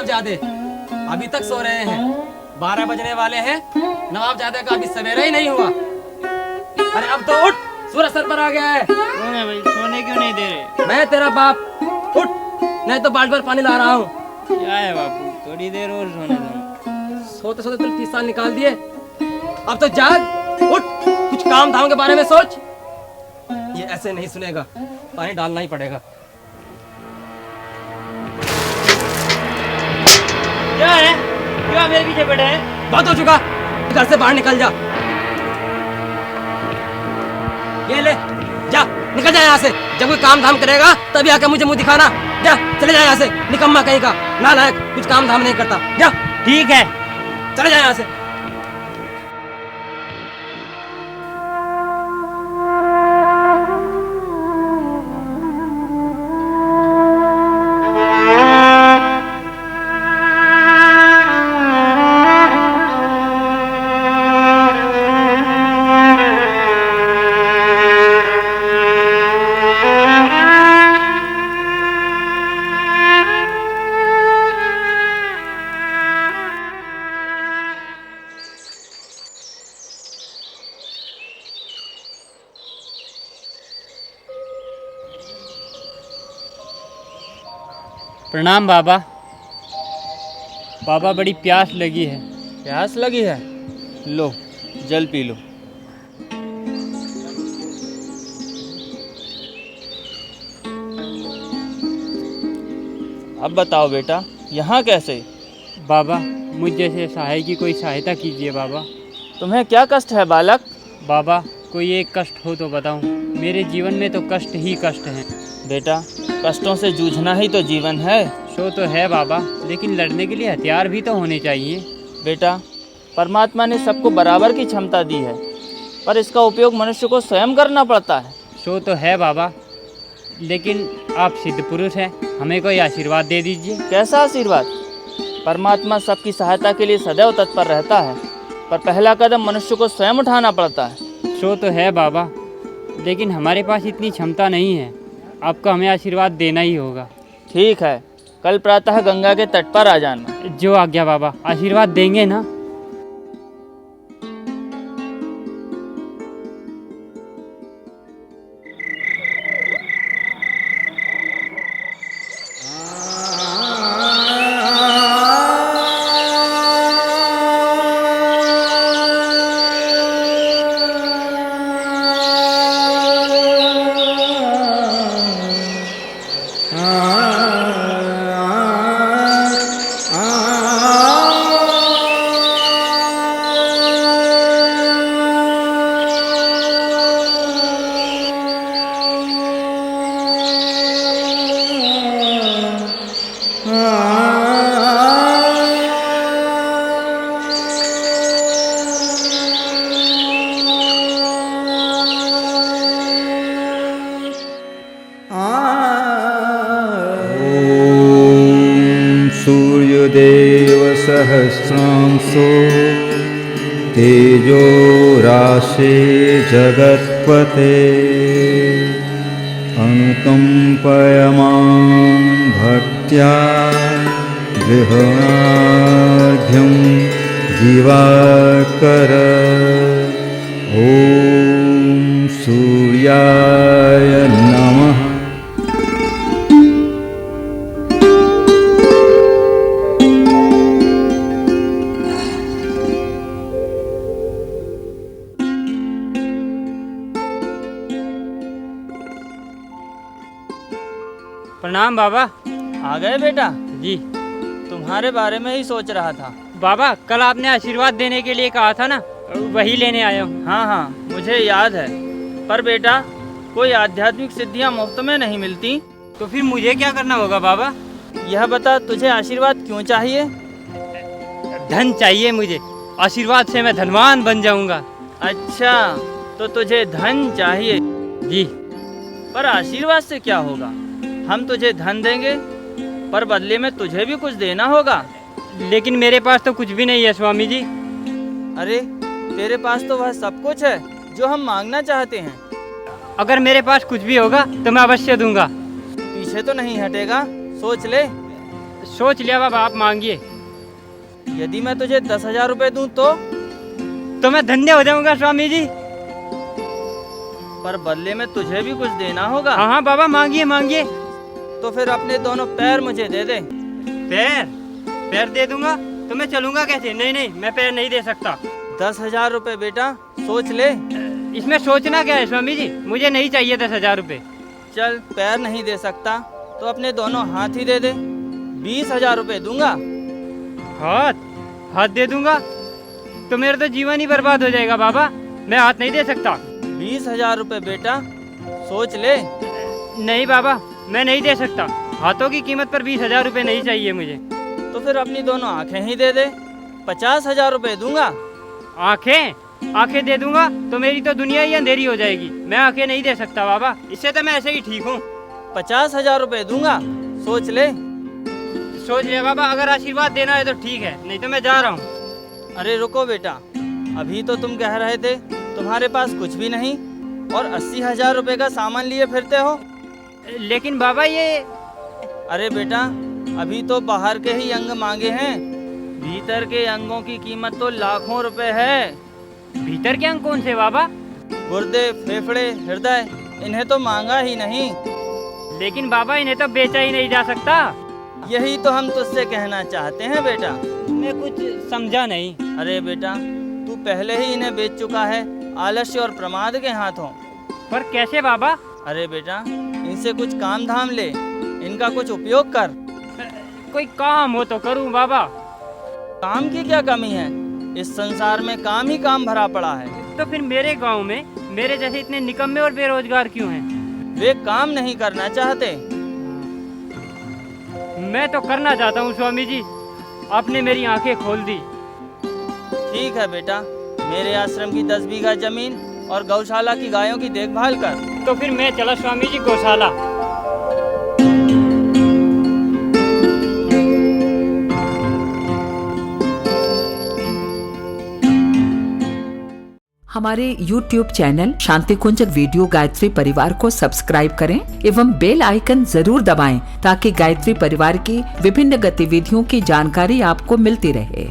नवाबजादे अभी तक सो रहे हैं। 12 बजने वाले हैं। नवाबजादे का अभी सवेरा ही नहीं हुआ। अरे अब तो उठ, सूरज सर पर आ गया है। कौन है भाई, सोने क्यों नहीं दे रहे? मैं तेरा बाप, उठ, नहीं तो बाल्टी भर पानी ला रहा हूँ। क्या है बापू, थोड़ी देर और सोने दो। सोते सोते तुम 30 साल निकाल दिए। अब तो जाग, उठ, कुछ काम धाम के बारे में सोच। ये ऐसे नहीं सुनेगा, पानी डालना ही पड़ेगा। क्या है, क्यों मेरे पीछे पड़े हैं? बहुत हो चुका, घर से बाहर निकल जा। ये ले, जा, निकल जा यहाँ से। जब कोई काम धाम करेगा तभी आके मुझे मुंह दिखाना। जा, चले जा यहाँ से, निकम्मा कहीं का, नालायक, कुछ काम धाम नहीं करता। जा, ठीक है, चले जा यहाँ से। प्रणाम बाबा। बाबा बड़ी प्यास लगी है। प्यास लगी है? लो, जल पी लो। अब बताओ बेटा, यहाँ कैसे? बाबा मुझ जैसे सहाय की कोई सहायता कीजिए बाबा। तुम्हें क्या कष्ट है बालक? बाबा कोई एक कष्ट हो तो बताऊं। मेरे जीवन में तो कष्ट ही कष्ट हैं। बेटा, कष्टों से जूझना ही तो जीवन है। सो तो है बाबा, लेकिन लड़ने के लिए हथियार भी तो होने चाहिए। बेटा, परमात्मा ने सबको बराबर की क्षमता दी है, पर इसका उपयोग मनुष्य को स्वयं करना पड़ता है। सो तो है बाबा, लेकिन आप सिद्ध पुरुष हैं, हमें कोई आशीर्वाद दे दीजिए। कैसा आशीर्वाद? परमात्मा सबकी सहायता के लिए सदैव तत्पर रहता है, पर पहला कदम मनुष्य को स्वयं उठाना पड़ता है। सो तो है बाबा, लेकिन हमारे पास इतनी क्षमता नहीं है। आपको हमें आशीर्वाद देना ही होगा। ठीक है, कल प्रातः गंगा के तट पर आ जाना। जो आज्ञा बाबा। आशीर्वाद देंगे ना? सूर्यदेव सहस्रांशो तेजो राशे जगत्पते अनुकंपयमान् भक्त्या गृहाढ्यं जीवाकर। ओम सूर्याय नमः। प्रणाम बाबा। आ गए बेटा? जी। तुम्हारे बारे में ही सोच रहा था। बाबा कल आपने आशीर्वाद देने के लिए कहा था ना, वही लेने आया हूँ। हाँ हाँ, मुझे याद है, पर बेटा कोई आध्यात्मिक सिद्धियाँ मुफ्त में नहीं मिलती। तो फिर मुझे क्या करना होगा बाबा? यह बता, तुझे आशीर्वाद क्यों चाहिए? धन चाहिए मुझे। आशीर्वाद से मैं धनवान बन जाऊंगा। अच्छा, तो तुझे धन चाहिए? जी। पर आशीर्वाद से क्या होगा? हम तुझे धन देंगे, पर बदले में तुझे भी कुछ देना होगा। लेकिन मेरे पास तो कुछ भी नहीं है स्वामी जी। अरे, तेरे पास तो वह सब कुछ है जो हम मांगना चाहते हैं। अगर मेरे पास कुछ भी होगा तो मैं अवश्य दूंगा। पीछे तो नहीं हटेगा? सोच ले। सोच लिया बाबा, आप मांगिए। यदि मैं तुझे 10,000 रुपये दूं तो मैं धन्य हो जाऊंगा स्वामी जी। पर बदले में तुझे भी कुछ देना होगा। हाँ हाँ बाबा, मांगिए मांगिए। तो फिर अपने दोनों पैर मुझे दे दे। पैर दे दूंगा तो मैं चलूंगा कैसे? नहीं नहीं, मैं पैर नहीं दे सकता। 10,000 रुपये बेटा, सोच ले। इसमें सोचना क्या है स्वामी जी, मुझे नहीं चाहिए 10,000 रुपये। चल, पैर नहीं दे सकता तो अपने दोनों हाथ ही दे दे। 20,000 रुपये दूंगा। हाथ दे दूंगा तो मेरा तो जीवन ही बर्बाद हो जाएगा बाबा, मैं हाथ नहीं दे सकता। 20,000 रुपये बेटा, सोच ले। नहीं बाबा, मैं नहीं दे सकता। हाथों की कीमत पर 20,000 रुपये नहीं चाहिए मुझे। तो फिर अपनी दोनों आंखें ही दे दे। 50,000 रुपये दूंगा। आंखें दे दूंगा तो मेरी तो दुनिया ही अंधेरी हो जाएगी। मैं आंखें नहीं दे सकता बाबा, इससे तो मैं ऐसे ही ठीक हूँ। 50,000 रुपये दूंगा, सोच ले। सोच लिया बाबा, अगर आशीर्वाद देना है तो ठीक है, नहीं तो मैं जा रहा हूँ। अरे रुको बेटा, अभी तो तुम कह रहे थे तुम्हारे पास कुछ भी नहीं और 80,000 रुपये का सामान लिए फिरते हो। लेकिन बाबा ये... अरे बेटा, अभी तो बाहर के ही अंग मांगे हैं, भीतर के अंगों की कीमत तो लाखों रुपए है। भीतर के अंग कौन से बाबा? गुर्दे, फेफड़े, हृदय, इन्हें तो मांगा ही नहीं। लेकिन बाबा, इन्हें तो बेचा ही नहीं जा सकता। यही तो हम तुझसे कहना चाहते हैं बेटा। मैं कुछ समझा नहीं। अरे बेटा, तू पहले ही इन्हें बेच चुका है आलस्य और प्रमाद के हाथों। पर कैसे बाबा? अरे बेटा, इनसे कुछ काम धाम ले, इनका कुछ उपयोग कर। कोई काम हो तो करूं बाबा। काम की क्या कमी है? इस संसार में काम ही काम भरा पड़ा है। तो फिर मेरे गांव में मेरे जैसे इतने निकम्मे और बेरोजगार क्यों हैं? वे काम नहीं करना चाहते। मैं तो करना चाहता हूँ स्वामी जी, आपने मेरी आंखें खोल दी। ठीक है बेटा, मेरे आश्रम की 10 बीघा जमीन और गौशाला की गायों की देखभाल कर। तो फिर मैं चला स्वामी जी गौशाला। हमारे YouTube चैनल शांति कुंज वीडियो गायत्री परिवार को सब्सक्राइब करें एवं बेल आइकन जरूर दबाएं ताकि गायत्री परिवार की विभिन्न गतिविधियों की जानकारी आपको मिलती रहे।